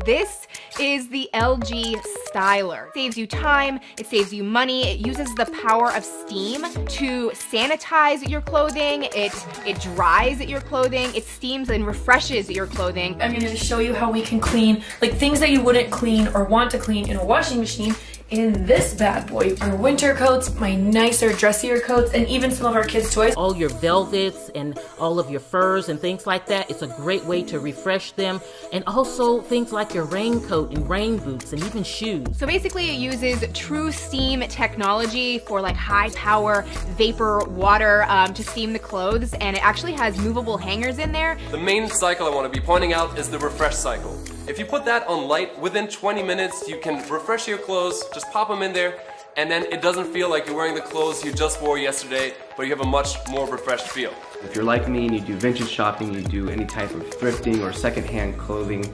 This is the LG Styler. It saves you time, it saves you money, it uses the power of steam to sanitize your clothing, it dries your clothing, it steams and refreshes your clothing. I'm gonna show you how we can clean, like things that you wouldn't clean or want to clean in a washing machine in this bad boy. Our winter coats, my nicer, dressier coats, and even some of our kids' toys. All your velvets and all of your furs and things like that, it's a great way to refresh them. And also things like your raincoat and rain boots and even shoes. So basically it uses true steam technology for like high power vapor water to steam the clothes, and it actually has movable hangers in there. The main cycle I want to be pointing out is the refresh cycle. If you put that on light, within 20 minutes you can refresh your clothes, just pop them in there, and then it doesn't feel like you're wearing the clothes you just wore yesterday, but you have a much more refreshed feel. If you're like me and you do vintage shopping, you do any type of thrifting or secondhand clothing,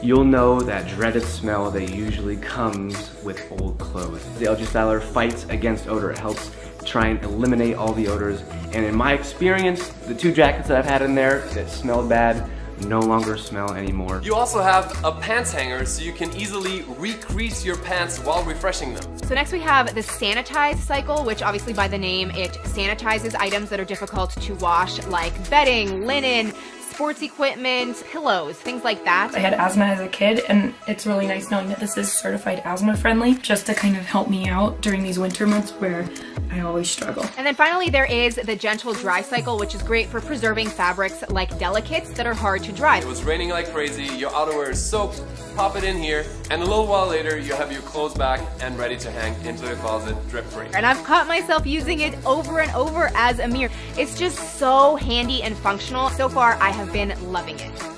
you'll know that dreaded smell that usually comes with old clothes. The LG Styler fights against odor. It helps try and eliminate all the odors, and in my experience, the 2 jackets that I've had in there that smelled bad no longer smell anymore. You also have a pants hanger, so you can easily recrease your pants while refreshing them. So next we have the sanitize cycle, which obviously by the name, it sanitizes items that are difficult to wash, like bedding, linen, sports equipment, pillows, things like that. I had asthma as a kid, and it's really nice knowing that this is certified asthma friendly, just to kind of help me out during these winter months where I always struggle. And then finally there is the gentle dry cycle, which is great for preserving fabrics like delicates that are hard to dry. It was raining like crazy, your outerwear is soaked, pop it in here, and a little while later you have your clothes back and ready to hang into the closet drip free. And I've caught myself using it over and over as a mirror. It's just so handy and functional. So far I have been loving it.